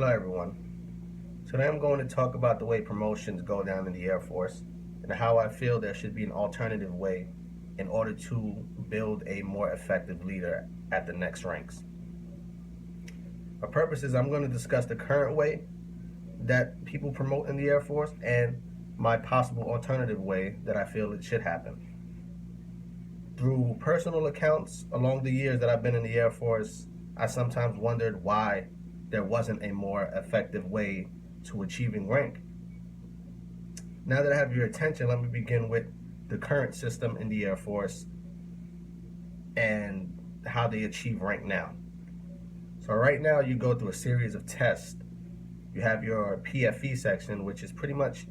Hello, everyone. Today I'm going to talk about the way promotions go down in the Air Force and how I feel there should be an alternative way in order to build a more effective leader at the next ranks. For purposes, I'm going to discuss the current way that people promote in the Air Force and my possible alternative way that I feel it should happen. Through personal accounts along the years that I've been in the Air Force, I sometimes wondered why there wasn't a more effective way to achieving rank. Now that I have your attention, let me begin with the current system in the Air Force and how they achieve rank now. So, right now, you go through a series of tests. You have your PFE section, which is pretty much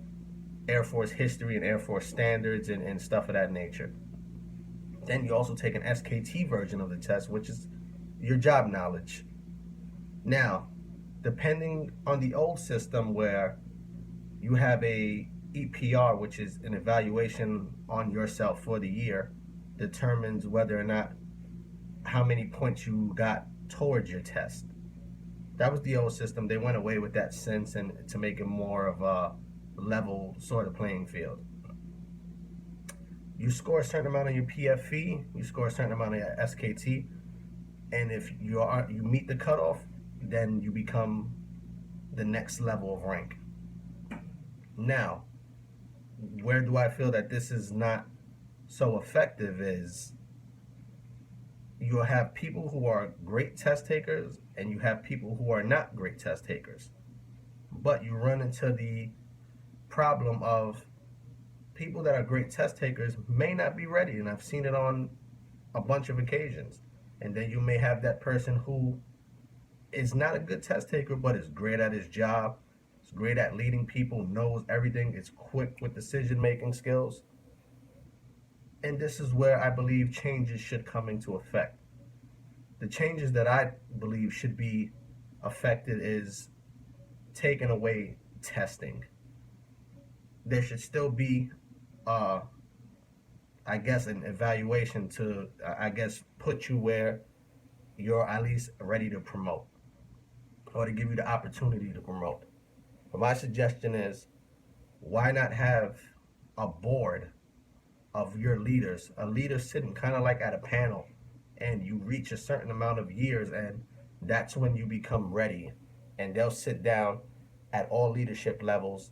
Air Force history and Air Force standards and stuff of that nature. Then you also take an SKT version of the test, which is your job knowledge. Now, depending on the old system where you have a EPR, which is an evaluation on yourself for the year, determines whether or not how many points you got towards your test. That was the old system. They went away with that since, and to make it more of a level sort of playing field. You score a certain amount on your PFE, you score a certain amount on your SKT, and if you meet the cutoff, then you become the next level of rank. Now, where do I feel that this is not so effective is you'll have people who are great test takers and you have people who are not great test takers. But you run into the problem of people that are great test takers may not be ready, and I've seen it on a bunch of occasions. And then you may have that person who is not a good test taker but is great at his job, is great at leading people, knows everything, is quick with decision making skills. And this is where I believe changes should come into effect. The changes that I believe should be affected is taking away testing. There should still be I guess an evaluation to put you where you're at least ready to promote or to give you the opportunity to promote. But my suggestion is, why not have a board of your leaders, a leader sitting kind of like at a panel, and you reach a certain amount of years, and that's when you become ready. And they'll sit down at all leadership levels,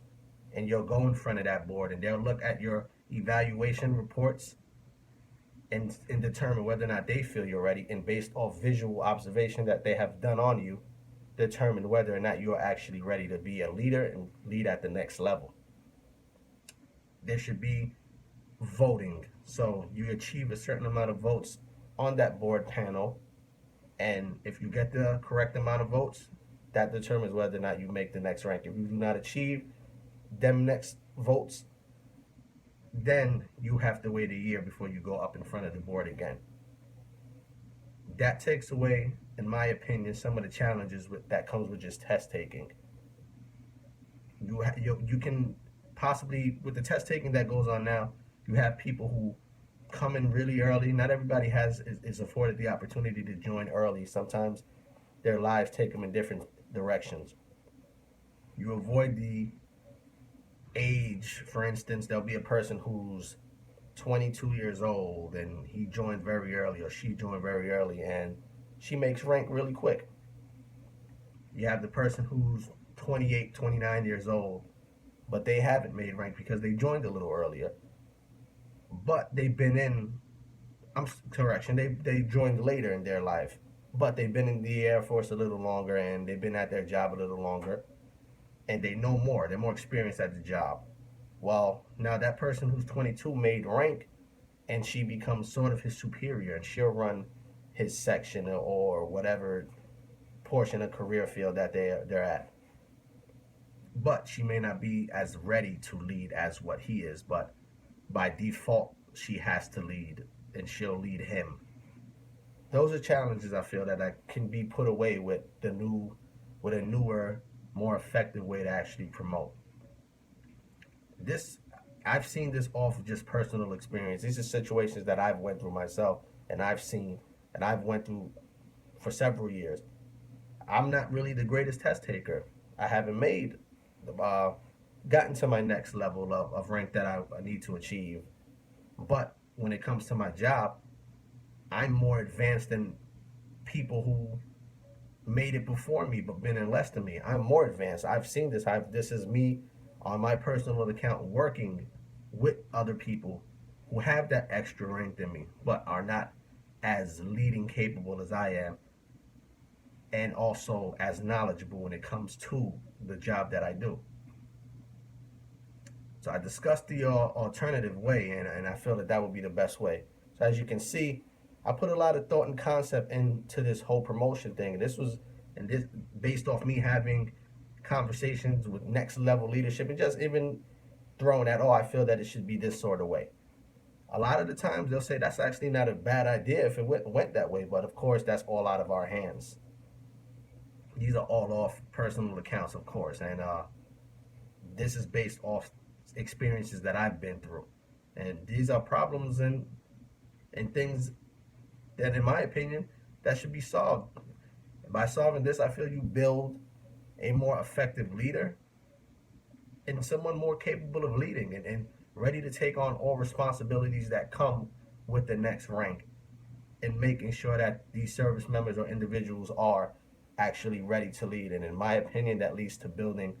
and you'll go in front of that board, and they'll look at your evaluation reports and determine whether or not they feel you're ready, and based off visual observation that they have done on you, determine whether or not you're actually ready to be a leader and lead at the next level. There should be voting. So you achieve a certain amount of votes on that board panel, and if you get the correct amount of votes, that determines whether or not you make the next rank. If you do not achieve them next votes, then you have to wait a year before you go up in front of the board again. That takes away, in my opinion, some of the challenges that comes with just test taking. You can possibly, with the test taking that goes on now, you have people who come in really early. Not everybody is afforded the opportunity to join early. Sometimes their lives take them in different directions. You avoid the age. For instance, there'll be a person who's 22 years old and he joined very early, or she joined very early, and she makes rank really quick. You have the person who's 28, 29 years old, but they haven't made rank because they joined a little earlier. But they've been in, they joined later in their life, but they've been in the Air Force a little longer and they've been at their job a little longer, and they know more. They're more experienced at the job. Well, now that person who's 22 made rank, and she becomes sort of his superior, and she'll run his section or whatever portion of career field that they're at. But she may not be as ready to lead as what he is, but by default, she has to lead, and she'll lead him. Those are challenges I feel that can be put away with a newer, more effective way to actually promote. I've seen this off of just personal experience. These are situations that I've went through myself, and I've seen, and I've went through for several years. I'm not really the greatest test taker. I haven't uh, gotten to my next level of rank that I need to achieve. But when it comes to my job, I'm more advanced than people who made it before me but been in less than me. I'm more advanced. I've seen this. This is me on my personal account working with other people who have that extra rank than me but are not as leading capable as I am, and also as knowledgeable when it comes to the job that I do. So I discussed the alternative way, and I feel that that would be the best way. So as you can see, I put a lot of thought and concept into this whole promotion thing. And this based off me having conversations with next level leadership, and just even throwing at, oh, I feel that it should be this sort of way. A lot of the times they'll say that's actually not a bad idea if it went that way, but of course that's all out of our hands. These are all off personal accounts, of course, and this is based off experiences that I've been through, and these are problems and things that, in my opinion, that should be solved. And by solving this, I feel you build a more effective leader and someone more capable of leading and ready to take on all responsibilities that come with the next rank, and making sure that these service members or individuals are actually ready to lead. And in my opinion, that leads to building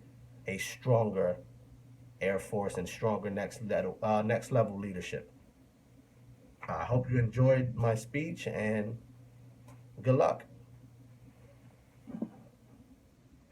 a stronger Air Force and stronger next level leadership. I hope you enjoyed my speech, and good luck.